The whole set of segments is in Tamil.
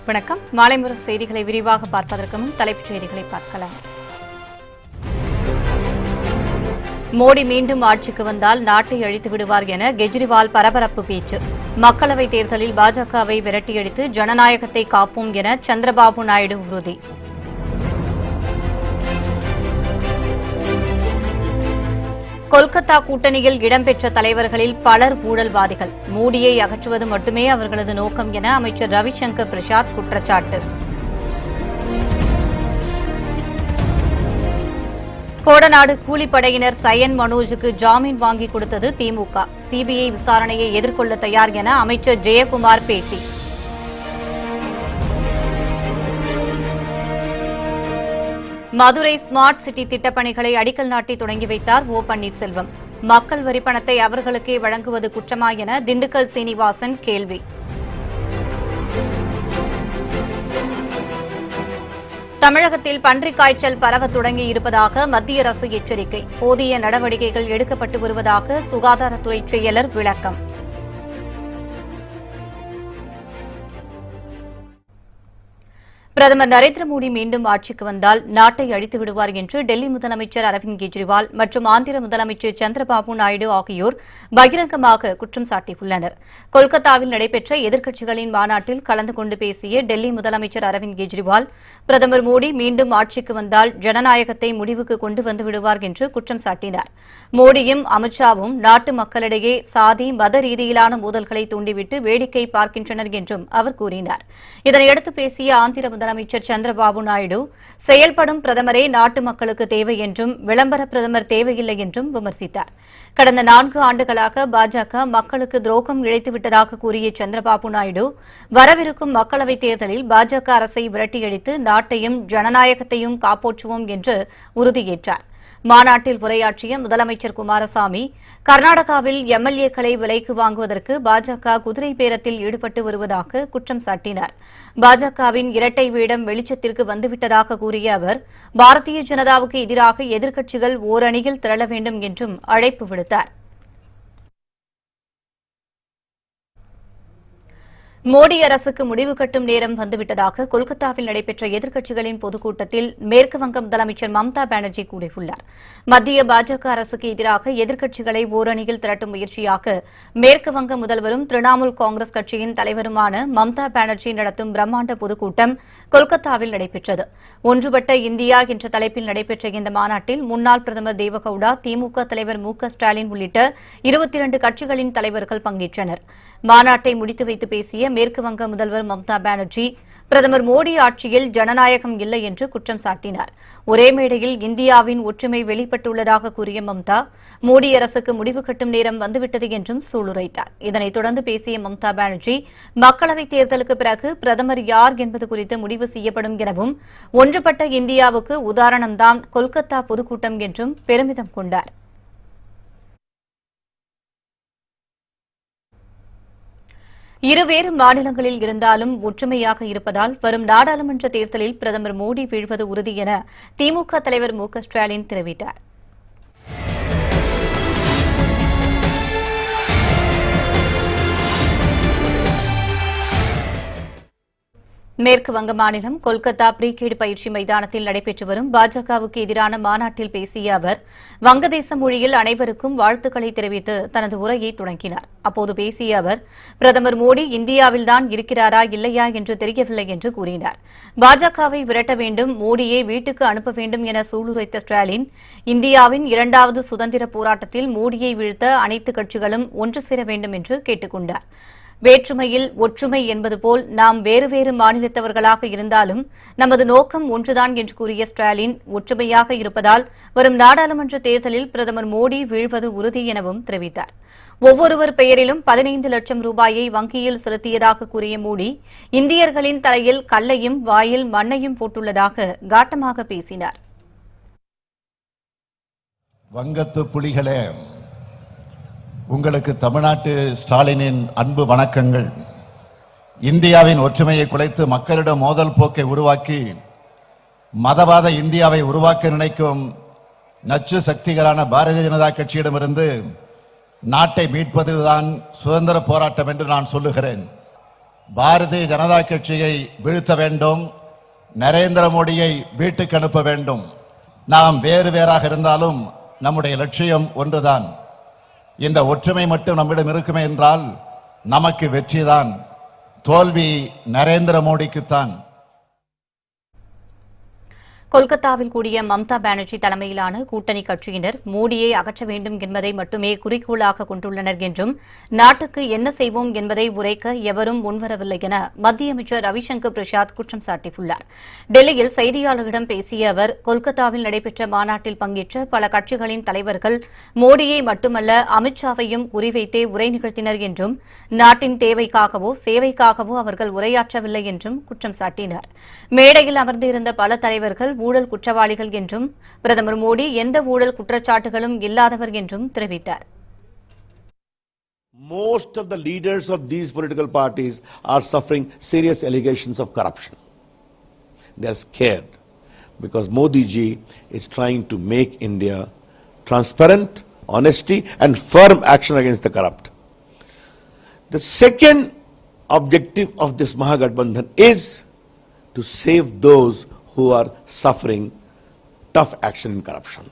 வணக்கம். மாலை முரசு செய்திகளை விரிவாக பார்ப்பதற்கு முன் தலைப்புச் செய்திகளை பார்க்கலாம். மோடி மீண்டும் ஆட்சிக்கு வந்தால் நாட்டை அழித்து விடுவார் என கெஜ்ரிவால் பரபரப்பு பேச்சு. மக்களவைத் தேர்தலில் பாஜகவை விரட்டியடித்து ஜனநாயகத்தை காப்போம் என சந்திரபாபு நாயுடு உறுதி. கொல்கத்தா கூட்டணியில் இடம்பெற்ற தலைவர்களில் பலர் ஊழல்வாதிகள். மோடியை அகற்றுவது மட்டுமே அவர்களது நோக்கம் என அமைச்சர் ரவிசங்கர் பிரசாத் குற்றச்சாட்டு. கோடநாடு கூலிப்படையினர் சயன் மனோஜுக்கு ஜாமீன் வாங்கி கொடுத்தது திமுக. சிபிஐ விசாரணையை எதிர்கொள்ள தயார் என அமைச்சர் ஜெயக்குமார் பேட்டி. மதுரை ஸ்மார்ட் சிட்டி திட்டப்பணிகளை அடிக்கல் நாட்டி தொடங்கி வைத்தார் ஓ பன்னீர்செல்வம். மக்கள் வரி பணத்தை அவர்களுக்கே வழங்குவது குற்றமா என திண்டுக்கல் சீனிவாசன் கேள்வி. தமிழகத்தில் பன்றிக் காய்ச்சல் பரவ தொடங்கி இருப்பதாக மத்திய அரசு எச்சரிக்கை. போதிய நடவடிக்கைகள் எடுக்கப்பட்டு வருவதாக சுகாதாரத்துறை செயலர் விளக்கம். பிரதமர் நரேந்திர மோடி மீண்டும் ஆட்சிக்கு வந்தால் நாட்டை அழித்து விடுவார் என்று டெல்லி முதலமைச்சர் அரவிந்த் கெஜ்ரிவால் மற்றும் ஆந்திர முதலமைச்சர் சந்திரபாபு நாயுடு ஆகியோர் பகிரங்கமாக குற்றம் சாட்டியுள்ளனர். கொல்கத்தாவில் நடைபெற்ற எதிர்க்கட்சிகளின் மாநாட்டில் கலந்து கொண்டு பேசிய டெல்லி முதலமைச்சர் அரவிந்த் கெஜ்ரிவால் பிரதமர் மோடி மீண்டும் ஆட்சிக்கு வந்தால் ஜனநாயகத்தை முடிவுக்கு கொண்டு வந்து விடுவார் என்று குற்றம் சாட்டினார். மோடியும் அமித்ஷாவும் நாட்டு மக்களிடையே சாதி மத ரீதியிலான மோதல்களை தூண்டிவிட்டு வேடிக்கை பார்க்கின்றனர் என்றும் அவர் கூறினார். இதனையடுத்து பேசிய ஆந்திர முதலமைச்சர் சந்திரபாபு நாயுடு செயல்படும் பிரதமரே நாட்டு மக்களுக்கு தேவை என்றும் விளம்பர பிரதமர் தேவையில்லை என்றும் விமர்சித்தார். கடந்த 4 ஆண்டுகளாக பாஜக மக்களுக்கு துரோகம் இழைத்துவிட்டதாக கூறிய சந்திரபாபு நாயுடு வரவிருக்கும் மக்களவைத் தேர்தலில் பாஜக அரசை விரட்டியடித்து நாட்டையும் ஜனநாயகத்தையும் காப்பாற்றுவோம் என்று உறுதியேற்றார். மாநாட்டில் உரையாற்றிய முதலமைச்சர் குமாரசாமி கர்நாடகாவில் எம்எல்ஏக்களை விலைக்கு வாங்குவதற்கு பாஜக குதிரை பேரத்தில் ஈடுபட்டு வருவதாக குற்றம் சாட்டினார். பாஜகவின் இரட்டை வேடம் வெளிச்சத்திற்கு வந்துவிட்டதாக கூறிய அவர் பாரதிய ஜனதாவுக்கு எதிராக எதிர்க்கட்சிகள் ஓரணியில் திரள வேண்டும் என்றும் அழைப்பு விடுத்தார். மோடி அரசுக்கு முடிவு கட்டும் நேரம் வந்துவிட்டதாக கொல்கத்தாவில் நடைபெற்ற எதிர்க்கட்சிகளின் பொதுக்கூட்டத்தில் மேற்குவங்க முதலமைச்சர் மம்தா பானர்ஜி கூறியுள்ளார். மத்திய பாஜக அரசுக்கு எதிராக எதிர்க்கட்சிகளை ஓரணியில் திரட்டும் முயற்சியாக மேற்குவங்க முதல்வரும் திரிணாமுல் காங்கிரஸ் கட்சியின் தலைவருமான மம்தா பானர்ஜி நடத்தும் பிரம்மாண்ட பொதுக்கூட்டம் கொல்கத்தாவில் நடைபெற்றது. ஒன்றுபட்ட இந்தியா என்ற தலைப்பில் நடைபெற்ற இந்த மாநாட்டில் முன்னாள் பிரதமர் தேவகவுடா, திமுக தலைவர் மு.க.ஸ்டாலின் உள்ளிட்ட 22 கட்சிகளின் தலைவர்கள் பங்கேற்றனர். மாநாட்டை முடித்து வைத்து பேசிய மேற்குவங்க முதல்வர் மம்தா பானர்ஜி பிரதமர் மோடி ஆட்சியில் ஜனநாயகம் இல்லை என்று குற்றம் சாட்டினார். ஒரே மேடையில் இந்தியாவின் ஒற்றுமை வெளிப்பட்டுள்ளதாக கூறிய மம்தா மோடி அரசுக்கு முடிவு கட்டும் நேரம் வந்துவிட்டது என்றும் சூளுரைத்தார். இதனைத் தொடர்ந்து பேசிய மம்தா பானர்ஜி மக்களவைத் தேர்தலுக்கு பிறகு பிரதமர் யார் என்பது குறித்து முடிவு செய்யப்படும் எனவும் ஒன்றுபட்ட இந்தியாவுக்கு உதாரணம்தான் கொல்கத்தா பொதுக்கூட்டம் என்றும் பெருமிதம் கொண்டார். இருவேறு மாநிலங்களில் இருந்தாலும் ஒற்றுமையாக இருப்பதால் வரும் நாடாளுமன்ற தேர்தலில் பிரதமர் மோடி வீழ்வது உறுதி என திமுக தலைவர் மு.க.ஸ்டாலின் தெரிவித்தார். மேற்கு வங்க மாநிலம் கொல்கத்தா பிரிகேடு பயிற்சி மைதானத்தில் நடைபெற்று வரும் பாஜகவுக்கு எதிரான மாநாட்டில் பேசிய அவர் வங்கதேச மொழியில் அனைவருக்கும் வாழ்த்துக்களை தெரிவித்து தனது உரையை தொடங்கினார். அப்போது பேசிய அவர் பிரதமர் மோடி இந்தியாவில்தான் இருக்கிறாரா இல்லையா என்று தெரியவில்லை என்று கூறினார். பாஜகவை விரட்ட வேண்டும், மோடியை வீட்டுக்கு அனுப்ப வேண்டும் என சூளுரைத்த ஸ்டாலின் இந்தியாவின் 2வது சுதந்திர போராட்டத்தில் மோடியை வீழ்த்த அனைத்து கட்சிகளும் ஒன்று சேர வேண்டும் என்று கேட்டுக் கொண்டார். வேற்றுமையில் ஒற்றுமை என்பது போல் நாம் வேறு வேறு மாநிலத்தவர்களாக இருந்தாலும் நமது நோக்கம் ஒன்றுதான் என்று கூறிய ஸ்டாலின் ஒற்றுமையாக இருப்பதால் வரும் நாடாளுமன்ற தேர்தலில் பிரதமர் மோடி வீழ்வது உறுதி எனவும் தெரிவித்தார். ஒவ்வொருவர் பெயரிலும் 15 லட்சம் ரூபாயை வங்கியில் செலுத்தியதாக கூறிய மோடி இந்தியர்களின் தலையில் கல்லையும் வாயில் மண்ணையும் போட்டுள்ளதாக காட்டமாக பேசினார். வங்கத்து புலிகளே, உங்களுக்கு தமிழ்நாட்டு ஸ்டாலினின் அன்பு வணக்கங்கள். இந்தியாவின் ஒற்றுமையை குலைத்து மக்களிடம் மோதல் போக்கை உருவாக்கி மதவாத இந்தியாவை உருவாக்க நினைக்கும் நச்சு சக்திகளான பாரதிய ஜனதா கட்சியிடமிருந்து நாட்டை மீட்பதுதான் சுதந்திர போராட்டம் என்று நான் சொல்லுகிறேன். பாரதிய ஜனதா கட்சியை வீழ்த்த வேண்டும், நரேந்திர மோடியை வீட்டுக்கு அனுப்ப வேண்டும். நாம் வேறு வேறாக இருந்தாலும் நம்முடைய லட்சியம் ஒன்றுதான். இந்த ஒற்றுமை மட்டும் நம்மிடம் இருக்குமே என்றால் நமக்கு வெற்றிதான், தோல்வி நரேந்திர மோடிக்குத்தான். கொல்கத்தாவில் கூடிய மம்தா பானர்ஜி தலைமையிலான கூட்டணி கட்சியினர் மோடியை அகற்ற வேண்டும் என்பதை மட்டுமே குறிக்கோளாக கொண்டுள்ளனர் என்றும் நாட்டுக்கு என்ன செய்வோம் என்பதை உரைக்க எவரும் முன்வரவில்லை என மத்திய அமைச்சர் ரவிசங்கர் பிரசாத் குற்றம் சாட்டியுள்ளார். டெல்லியில் செய்தியாளர்களிடம் பேசிய அவர், கொல்கத்தாவில் நடைபெற்ற மாநாட்டில் பங்கேற்ற பல கட்சிகளின் தலைவர்கள் மோடியை மட்டுமல்ல அமித்ஷாவையும் குறிவைத்தே உரை நிகழ்த்தினர் என்றும் நாட்டின் தேவைக்காகவோ சேவைக்காகவோ அவர்கள் உரையாற்றவில்லை என்றும் குற்றம் சாட்டினார். மேடையில் அமர்ந்திருந்த பல தலைவர்கள் ஊழல் குற்றவாளிகள் என்றும் பிரதமர் மோடி எந்த ஊழல் குற்றச்சாட்டுகளும் இல்லாதவர் என்றும் தெரிவித்தார். Most of the leaders of these political parties are suffering serious allegations of corruption. They are scared because Modi ji is trying to make India transparent, honesty and firm action against the corrupt. The second objective of this Mahagathbandhan is to save those who are suffering tough action in corruption,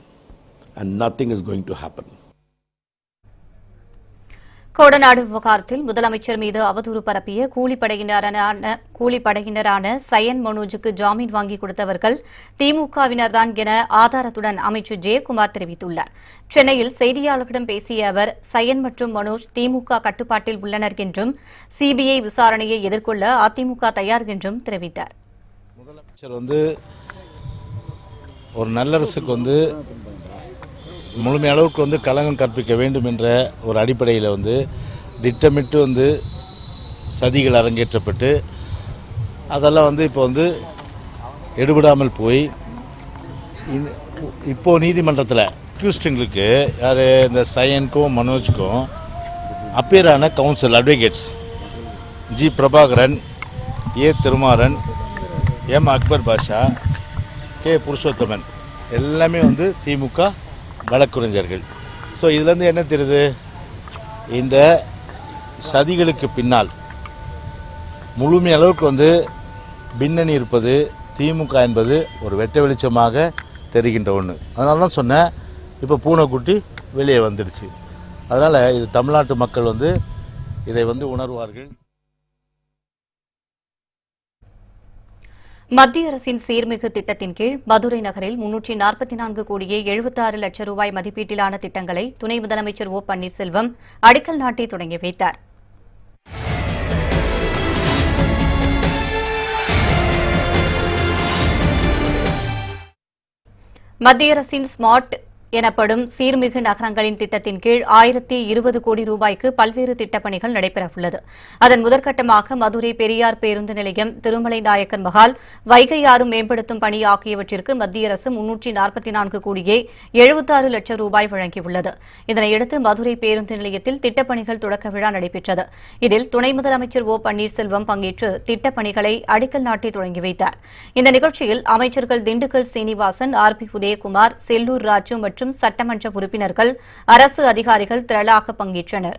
and nothing is going to happen. Kodanad விவகாரத்தில் முதலமைச்சர் மீது அவதூறு பரப்பிய கூலிப்படையினரான சயன் மனோஜுக்கு ஜாமீன் வாங்கி கொடுத்தவர்கள் திமுகவினர்தான் என ஆதாரத்துடன் அமைச்சர் ஜெயக்குமார் தெரிவித்துள்ளார். சென்னையில் செய்தியாளர்களிடம் பேசிய அவர், சயன் மற்றும் மனோஜ் திமுக கட்டுப்பாட்டில் உள்ளனர் என்றும் சிபிஐ விசாரணையை எதிர்கொள்ள அதிமுக தயார் என்றும் தெரிவித்தார். முதலமைச்சர் ஒரு நல்லரசுக்கு முழுமை அளவுக்கு களங்கம் கற்பிக்க வேண்டும் என்ற ஒரு அடிப்படையில் திட்டமிட்டு சதிகள் அரங்கேற்றப்பட்டு அதெல்லாம் இப்போ எடுபடாமல் போய் இப்போ நீதிமன்றத்தில் அக்யூஸ்டுங்களுக்கு யார் இந்த சயனுக்கும் மனோஜுக்கும் அப்பேரான கவுன்சில் அட்வொகேட்ஸ் ஜி பிரபாகரன், ஏ திருமாறன், எம் அக்பர் பாஷா, கே புருஷோத்தமன் எல்லாமே திமுக வழக்குரைஞர்கள். ஸோ இதுலேருந்து என்ன தெரியுது, இந்த சதிகளுக்கு பின்னால் முழுமை அளவுக்கு பின்னணி இருப்பது திமுக என்பது ஒரு வெட்ட வெளிச்சமாக தெரிகின்ற ஒன்று. அதனால தான் சொன்னேன், இப்போ பூனைக்குட்டி வெளியே வந்துடுச்சு. அதனால் இது தமிழ்நாட்டு மக்கள் இதை உணர்வார்கள். மத்திய அரசின் சீர்மிகு திட்டத்தின் கீழ் மதுரை நகரில் 344 கோடியே 76 லட்சம் ரூபாய் மதிப்பீட்டிலான திட்டங்களை துணை முதலமைச்சர் ஓ பன்னீர்செல்வம் அடிக்கல் நாட்டி தொடங்கி வைத்தார். மத்திய அரசின் ஸ்மார்ட் எனப்படும் சீர்மிகு நகரங்களின் திட்டத்தின் கீழ் 1020 கோடி ரூபாய்க்கு பல்வேறு திட்டப்பணிகள் நடைபெறவுள்ளது. அதன் முதற்கட்டமாக மதுரை பெரியார் பேருந்து நிலையம், திருமலை நாயக்கர் மஹால், வைகை ஆறு மேம்படுத்தும் பணி ஆகியவற்றிற்கு மத்திய அரசு 344 கோடியே 76 லட்சம் ரூபாய் வழங்கியுள்ளது. இதனையடுத்து மதுரை பேருந்து நிலையத்தில் திட்டப்பணிகள் தொடக்க விழா நடைபெற்றது. இதில் துணை முதலமைச்சர் ஓ பன்னீர்செல்வம் பங்கேற்று திட்டப்பணிகளை அடிக்கல் நாட்டி தொடங்கி வைத்தார். இந்த நிகழ்ச்சியில் அமைச்சர்கள் திண்டுக்கல் சீனிவாசன், ஆர் பி உதயகுமார், செல்லூர் ராஜு மற்றும் சட்டமன்ற உறுப்பினர்கள், அரசு அதிகாரிகள் திரளாக பங்கேற்றனர்.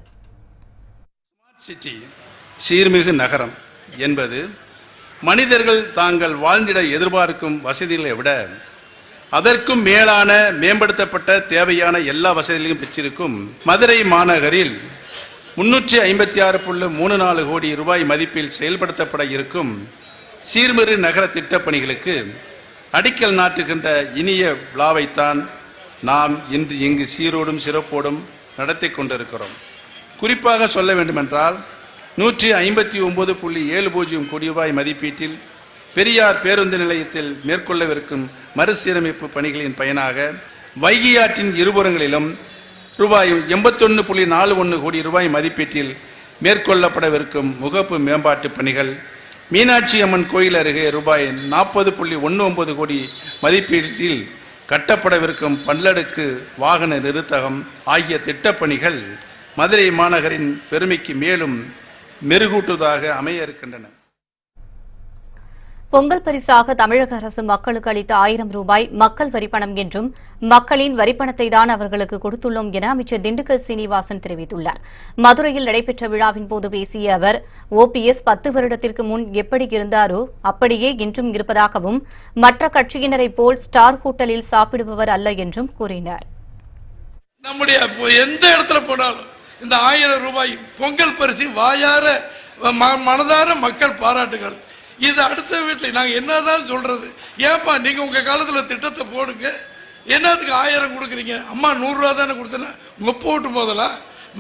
சிட்டி சீர்மிகு நகரம் என்பது மனிதர்கள் தாங்கள் வாழ்ந்திட எதிர்பார்க்கும் வசதிகளை விட அதற்கும் மேலான மேம்படுத்தப்பட்ட தேவையான எல்லா வசதிகளையும் பெற்றிருக்கும் மதுரை மாநகரில் 356.34 கோடி ரூபாய் மதிப்பில் செயல்படுத்தப்பட இருக்கும் சீர்மிகு நகர திட்டப்பணிகளுக்கு அடிக்கல் நாட்டுகின்ற இனிய விழாவைத்தான் நாம் இன்று இங்கு சீரோடும் சிறப்போடும் நடத்தி கொண்டிருக்கிறோம். குறிப்பாக சொல்ல வேண்டுமென்றால் 159.70 கோடி ரூபாய் மதிப்பீட்டில் பெரியார் பேருந்து நிலையத்தில் மேற்கொள்ளவிருக்கும் மறுசீரமைப்பு பணிகளின் பயனாக வைகை ஆற்றின் இருபுறங்களிலும் ரூபாய் 81.41 கோடி ரூபாய் மதிப்பீட்டில் மேற்கொள்ளப்படவிருக்கும் முகப்பு மேம்பாட்டு பணிகள், மீனாட்சி அம்மன் கோயில் அருகே ரூபாய் 40.19 கோடி மதிப்பீட்டில் கட்டப்படவிருக்கும் பல்லடுக்கு வாகன நிறுத்தகம் ஆகிய திட்டப்பணிகள் மதுரை மாநகரின் பெருமைக்கு மேலும் மெருகூட்டுவதாக அமைய இருக்கின்றன. பொங்கல் பரிசாக தமிழக அரசு மக்களுக்கு அளித்த 1000 ரூபாய் மக்கள் வரிப்பணம் என்றும் மக்களின் வரிப்பணத்தை தான் அவர்களுக்கு கொடுத்துள்ளோம் என அமைச்சர் திண்டுக்கல் சீனிவாசன் தெரிவித்துள்ளார். மதுரையில் நடைபெற்ற விழாவின் போது பேசிய அவர், OPS 10 வருடத்திற்கு முன் எப்படி இருந்தாரோ அப்படியே இன்றும் இருப்பதாகவும் மற்ற கட்சியினரைப் போல் ஸ்டார் ஹோட்டலில் சாப்பிடுபவர் அல்ல என்றும் கூறினார். நம்முடைய எந்த இடத்துல போனாலும் இந்த 1000 ரூபாய் பொங்கல் பரிசு வாயார மனதார மக்கள் பாராட்டுகள். இது அடுத்த வீட்டில் நாங்கள் என்னதான் சொல்றது, ஏன்பா நீங்க உங்க காலத்துல திட்டத்தை போடுங்க, என்னத்துக்கு 1000 கொடுக்குறீங்க, அம்மா 100 ரூபா தானே கொடுத்தேன்னா உங்க போட்டு போதலா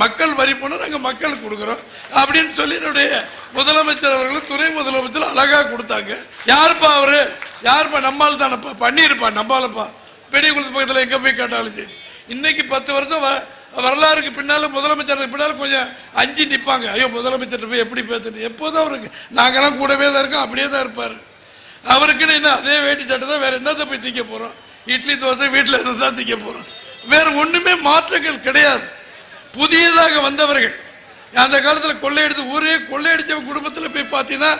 மக்கள் வரி பணம் நாங்கள் மக்களுக்கு கொடுக்குறோம் அப்படின்னு சொல்லி என்னுடைய முதலமைச்சர் அவர்களும் துணை முதலமைச்சர் அழகா கொடுத்தாங்க. யாருப்பா அவரு, யாருப்பா நம்மால் தானப்பா பண்ணியிருப்பா, நம்பாலப்பா பெரிய குளத்து பக்கத்தில் எங்க போய் கேட்டாலும் சரி. இன்னைக்கு 10 வருஷம் வரலாறுக்கு பின்னால முதலமைச்சருக்கு பின்னால கொஞ்சம் அஞ்சு நிற்பாங்க. ஐயோ முதலமைச்சர் போய் எப்படி பேசுறது, எப்போதும் அவருக்கு நாங்கெல்லாம் கூடவே தான் இருக்கோம், அப்படியே தான் இருப்பார். அவருக்குன்னு என்ன அதே வேட்டி சட்டை தான், வேற என்னத்தை போய் திங்க போறோம், இட்லி தோசை வீட்டில் இருந்து தான் திங்க போறோம், வேற ஒண்ணுமே மாற்றங்கள் கிடையாது. புதியதாக வந்தவர்கள் அந்த காலத்தில் கொள்ளையடித்து ஊரே கொள்ளையடிச்சவன் குடும்பத்தில் போய் பார்த்தீங்கன்னா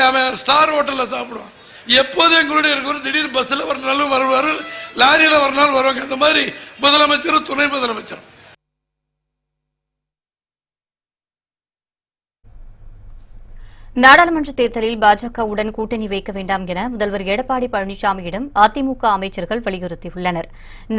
அவன் ஸ்டார் ஹோட்டல்ல சாப்பிடுவான். எப்போதும் எங்களுடைய இருக்கிற திடீர்னு பஸ்ஸில் ஒரு நாள் வருவார், லாரியில் ஒரு நாள் வருவாங்க. அந்த மாதிரி முதலமைச்சரும் துணை முதலமைச்சரும். நாடாளுமன்ற தேர்தலில் பாஜகவுடன் கூட்டணி வைக்க வேண்டாம் என முதல்வர் எடப்பாடி பழனிசாமியிடம் அதிமுக அமைச்சர்கள் வலியுறுத்தியுள்ளனர்.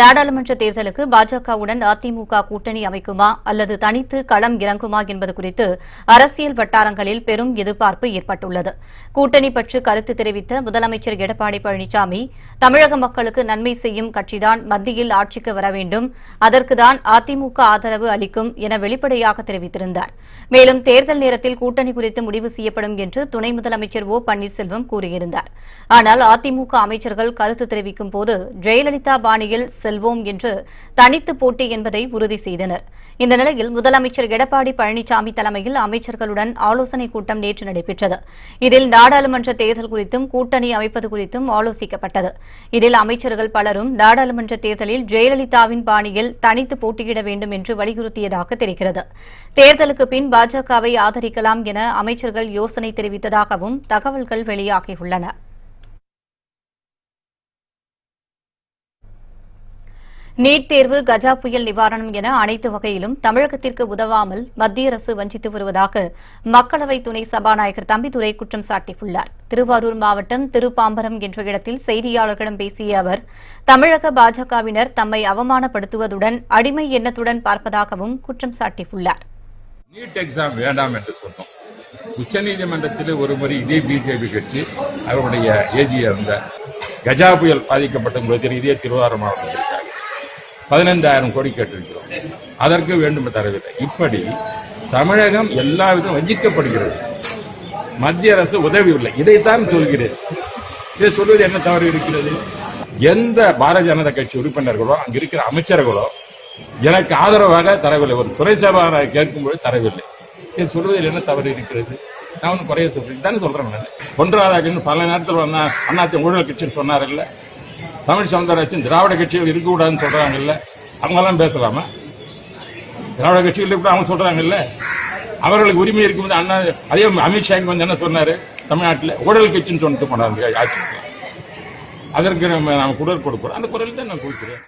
நாடாளுமன்ற தேர்தலுக்கு பாஜகவுடன் அதிமுக கூட்டணி அமைக்குமா அல்லது தனித்து களம் இறங்குமா என்பது குறித்து அரசியல் வட்டாரங்களில் பெரும் எதிர்பார்ப்பு ஏற்பட்டுள்ளது. கூட்டணி பற்றி கருத்து தெரிவித்த முதலமைச்சர் எடப்பாடி பழனிசாமி, தமிழக மக்களுக்கு நன்மை செய்யும் கட்சிதான் மத்தியில் ஆட்சிக்கு வர வேண்டும், அதற்குதான் அதிமுக ஆதரவு அளிக்கும் என வெளிப்படையாக தெரிவித்திருந்தார். மேலும் தேர்தல் நேரத்தில் கூட்டணி குறித்து முடிவு செய்யப்படும் என்று துணை முதலமைச்சர் ஓ பன்னீர்செல்வம் கூறியிருந்தார். ஆனால் அதிமுக அமைச்சர்கள் கருத்து தெரிவிக்கும் போது ஜெயலலிதா பாணியில் செல்வோம் என்று தனித்து போட்டி என்பதை உறுதி செய்தனர். இந்த நிலையில் முதலமைச்சர் எடப்பாடி பழனிசாமி தலைமையில் அமைச்சர்களுடன் ஆலோசனைக் கூட்டம் நேற்று நடைபெற்றது. இதில் நாடாளுமன்ற தேர்தல் குறித்தும் கூட்டணி அமைப்பது குறித்தும் ஆலோசிக்கப்பட்டது. இதில் அமைச்சர்கள் பலரும் நாடாளுமன்ற தேர்தலில் ஜெயலலிதாவின் பாணியில் தனித்து போட்டியிட வேண்டும் என்று வலியுறுத்தியதாக தெரிகிறது. தேர்தலுக்கு பின் பாஜகவை ஆதரிக்கலாம் என அமைச்சர்கள் யோசனை தெரிவித்ததாகவும் தகவல்கள் வெளியாகியுள்ளன. நீட் தேர்வு, கஜா புயல் நிவாரணம் என அனைத்து வகையிலும் தமிழகத்திற்கு உதவாமல் மத்திய அரசு வஞ்சித்து வருவதாக மக்களவை துணை சபாநாயகர் தம்பிதுரை குற்றம் சாட்டியுள்ளார். திருவாரூர் மாவட்டம் திருப்பாம்பரம் என்ற இடத்தில் செய்தியாளர்களிடம் பேசிய அவர், தமிழக பாஜகவினர் தம்மை அவமானப்படுத்துவதுடன் அடிமை எண்ணத்துடன் பார்ப்பதாகவும் குற்றம் சாட்டியுள்ளார். நீட் எக்ஸாம் வேண்டாம் என்று சொன்னோம். உச்சநீதிமன்றத்தில் ஒருமுறை இதே பிஜேபி கட்சி அவருடைய ஏஜியா இருந்த கஜா புயல் பாதிக்கப்பட்ட இதே திருவாரூர் மாவட்டத்திற்காக 15,000 கோடி கேட்டிருக்கிறோம். அதற்கு வேண்டும் தரவில்லை. இப்படி தமிழகம் எல்லா விதம் வஞ்சிக்கப்படுகிறது. மத்திய அரசு உதவியில்லை. இதைத்தான் சொல்கிறேன். இதை சொல்வது என்ன தவறு இருக்கிறது? எந்த பாரதிய ஜனதா கட்சி உறுப்பினர்களோ அங்க இருக்கிற அமைச்சர்களோ எனக்கு ஆதரவாக தரவில்லை. ஒரு துறை சபா கேட்கும்போது தரவில்லை. இதை சொல்வதில் என்ன தவறு இருக்கிறது? நான் ஒன்னும் குறைய சொல்றேன் தானே சொல்றேன். பொன் ராதாகிருஷ்ணன் பல நேரத்தில் அண்ணா ஊழல் கட்சின்னு சொன்னார்ல, தமிழ் சமுதாயத்தின் திராவிட கட்சிகள் இருக்கக்கூடாதுன்னு சொல்றாங்கல்ல, அவங்கெல்லாம் பேசலாமா? திராவிட கட்சிகள் இருக்க அவங்க சொல்றாங்கல்ல, அவர்களுக்கு உரிமை இருக்கும்போது அண்ணா அதே அமித்ஷா வந்து என்ன சொன்னாரு, தமிழ்நாட்டில் ஊழல் கட்சின்னு சொல்லிட்டு போனாங்க ஆட்சி. அதற்கு நம்ம குரல் கொடுக்கிறோம். அந்த குரல் தான் நான் கொடுக்கிறேன்.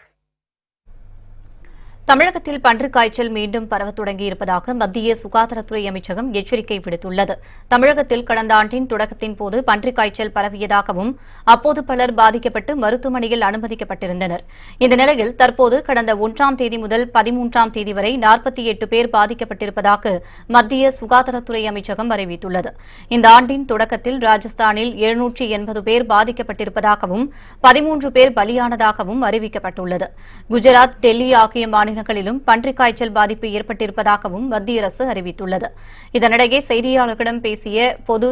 தமிழகத்தில் பன்றிக் காய்ச்சல் மீண்டும் பரவத் தொடங்கியிருப்பதாக மத்திய சுகாதாரத்துறை அமைச்சகம் எச்சரிக்கை விடுத்துள்ளது. தமிழகத்தில் கடந்த ஆண்டின் தொடக்கத்தின் போது பன்றிக் காய்ச்சல் பரவியதாகவும் அப்போது பலர் பாதிக்கப்பட்டு மருத்துவமனையில் அனுமதிக்கப்பட்டிருந்தனர். இந்த நிலையில் தற்போது கடந்த 1ஆம் தேதி முதல் 13ஆம் தேதி வரை 48 பேர் பாதிக்கப்பட்டிருப்பதாக மத்திய சுகாதாரத்துறை அமைச்சகம் அறிவித்துள்ளது. இந்த ஆண்டின் தொடக்கத்தில் ராஜஸ்தானில் 780 பேர் பாதிக்கப்பட்டிருப்பதாகவும் 13 பேர் பலியானதாகவும் அறிவிக்கப்பட்டுள்ளது. குஜராத், டெல்லி ஆகிய மாநிலங்களிலும் பன்றிக் காய்ச்சல் பாதிப்பு ஏற்பட்டிருப்பதாகவும் மத்திய அரசு அறிவித்துள்ளது. இதனிடையே செய்தியாளர்களிடம் பேசிய பொது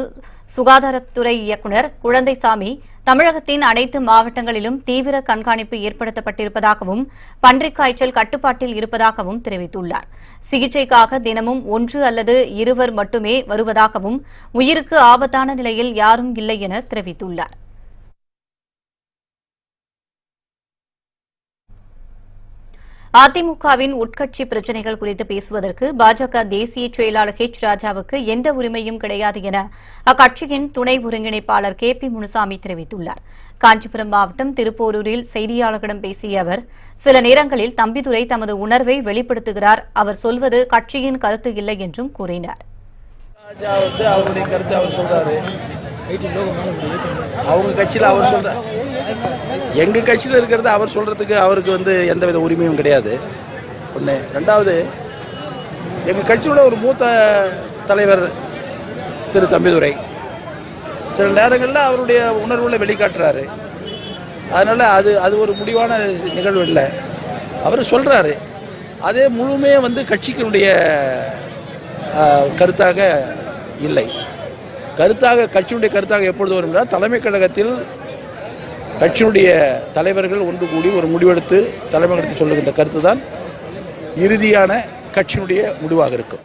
சுகாதாரத்துறை இயக்குநர் குழந்தைசாமி, தமிழகத்தின் அனைத்து மாவட்டங்களிலும் தீவிர கண்காணிப்பு ஏற்படுத்தப்பட்டிருப்பதாகவும் பன்றிக் காய்ச்சல் கட்டுப்பாட்டில் இருப்பதாகவும் தெரிவித்துள்ளார். சிகிச்சைக்காக தினமும் 1 அல்லது 2 மட்டுமே வருவதாகவும் உயிருக்கு ஆபத்தான நிலையில் யாரும் இல்லை என தெரிவித்துள்ளார். அதிமுகவின் உட்கட்சி பிரச்சினைகள் குறித்து பேசுவதற்கு பாஜக தேசிய செயலாளர் H. ராஜாவுக்கு எந்த உரிமையும் கிடையாது என அக்கட்சியின் துணை ஒருங்கிணைப்பாளர் KP முனுசாமி தெரிவித்துள்ளார். காஞ்சிபுரம் மாவட்டம் திருப்போரூரில் செய்தியாளர்களிடம் பேசிய அவர், சில நேரங்களில் தம்பிதுரை தமது உணர்வை வெளிப்படுத்துகிறார், அவர் சொல்வது கட்சியின் கருத்து இல்லை என்றும் கூறினார். அவருடைய கருத்து அவர் சொல்றாரு, அவங்க கட்சியில் அவர் சொல்ற, எங்க கட்சியில் இருக்கிறது அவர் சொல்றதுக்கு அவருக்கு எந்தவித உரிமையும் கிடையாது. ஒன்று. ரெண்டாவது, எங்க கட்சியோட ஒரு மூத்த தலைவர் திரு தம்பிதுரை சில நேரங்களில் அவருடைய உணர்வுகளை வெளிக்காட்டுறாரு. அதனால அது ஒரு முடிவான நிகழ்வு இல்லை. அவர் சொல்றாரு, அதே முழுமையே கட்சிக்கினுடைய கருத்தாக இல்லை. கட்சியினுடைய கருத்தாக எப்பொழுது வரும் என்றால், தலைமை கழகத்தில் கட்சியினுடைய தலைவர்கள் ஒன்று கூடி ஒரு முடிவெடுத்து தலைமை கழகத்தில் சொல்லுகின்ற கருத்து தான் இறுதியான கட்சியினுடைய முடிவாக இருக்கும்.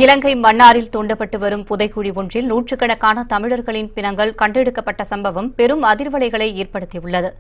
இலங்கை மன்னாரில் தோண்டப்பட்டு வரும் புதைக்குழி ஒன்றில் நூற்றுக்கணக்கான தமிழர்களின் பிணங்கள் கண்டெடுக்கப்பட்ட சம்பவம் பெரும் அதிர்வலைகளை ஏற்படுத்தியுள்ளது.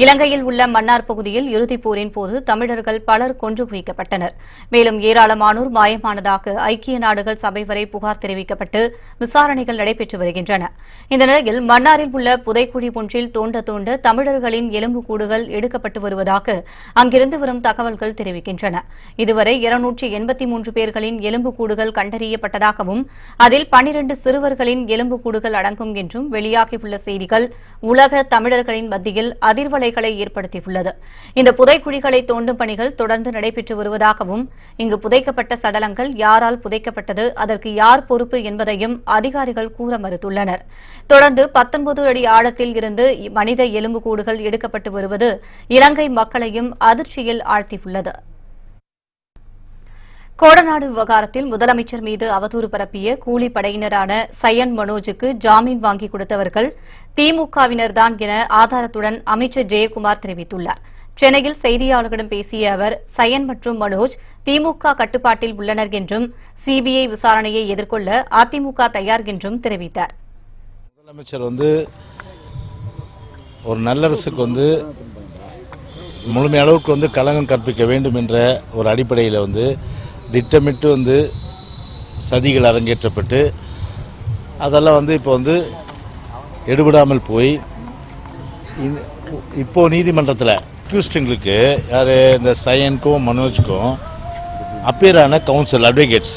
இலங்கையில் உள்ள மன்னார் பகுதியில் இறுதிப் போரின் போது தமிழர்கள் பலர் கொன்று குவிக்கப்பட்டனர். மேலும் ஏராளமானோர் மாயமானதாக ஐக்கிய நாடுகள் சபை வரை புகார் தெரிவிக்கப்பட்டு விசாரணைகள் நடைபெற்று வருகின்றன. இந்த நிலையில் மன்னாரில் உள்ள புதைக்குழி ஒன்றில் தோண்ட தமிழர்களின் எலும்புக்கூடுகள் எடுக்கப்பட்டு வருவதாக அங்கிருந்து வரும் தகவல்கள் தெரிவிக்கின்றன. இதுவரை 283 பேர்களின் எலும்புக்கூடுகள் கண்டறியப்பட்டதாகவும் அதில் 12 சிறுவர்களின் எலும்புக்கூடுகள் அடங்கும் என்றும் வெளியாகியுள்ள செய்திகள் உலக தமிழர்களின் மத்தியில் அதிர்வலைகளை ஏற்படுத்தியுள்ளது. இந்த புதைக்குழிகளை தோண்டும் பணிகள் தொடர்ந்து நடைபெற்று வருவதாகவும் இங்கு புதைக்கப்பட்ட சடலங்கள் யாரால் புதைக்கப்பட்டது, அதற்கு யார் பொறுப்பு என்பதையும் அதிகாரிகள் கூற மறுத்துள்ளனர். தொடர்ந்து 19 அடி ஆழத்தில் இருந்து மனித எலும்புக்கூடுகள் எடுக்கப்பட்டு வருவது இலங்கை மக்களையும் அதிர்ச்சியில் ஆழ்த்தியுள்ளது. கோடநாடு விவகாரத்தில் முதலமைச்சர் மீது அவதூறு பரப்பிய கூலிப்படையினரான சயன் மனோஜுக்கு ஜாமீன் வாங்கி கொடுத்தவர்கள் திமுகவினர்தான் என ஆதாரத்துடன் அமைச்சர் ஜெயக்குமார் தெரிவித்துள்ளார். சென்னையில் செய்தியாளர்களிடம் பேசிய அவர், சயன் மற்றும் மனோஜ் திமுக கட்டுப்பாட்டில் உள்ளனர் என்றும் சிபிஐ விசாரணையை எதிர்கொள்ள அதிமுக தயார் என்றும் தெரிவித்தார். முதலமைச்சர் ஒரு நல்லரசுக்கு முழுமையளவுக்கு களங்கம் கற்பிக்க வேண்டும் என்ற ஒரு அடிப்படையில் திட்டமிட்டு சதிகள் அரங்கேற்றப்பட்டு அதெல்லாம் இப்போ எடுபடாமல் போய் இப்போ நீதிமன்றத்தில் அக்யூஸ்டுங்களுக்கு யார் இந்த சயனுக்கும் மனோஜுக்கும் அப்பீரான கவுன்சில் அட்வொகேட்ஸ்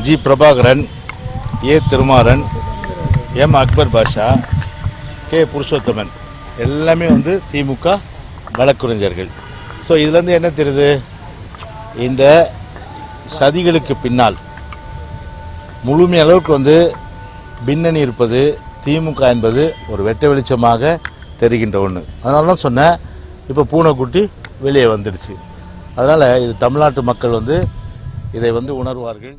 ஜி பிரபாகரன், ஏ திருமாறன், எம் அக்பர் பாஷா, கே புருஷோத்தமன் எல்லாமே திமுக வழக்குரைஞர்கள். ஸோ இதுலேருந்து என்ன தெரியுது, இந்த சதிகளுக்கு பின்னால் முழுமையளவுக்கு பின்னணி இருப்பது திமுக என்பது ஒரு வெட்ட வெளிச்சமாக தெரிகின்ற ஒன்று. அதனால தான் சொன்னேன், இப்போ பூனைக்குட்டி வெளியே வந்துடுச்சு. அதனால் இது தமிழ்நாட்டு மக்கள் இதை உணர்வார்கள்.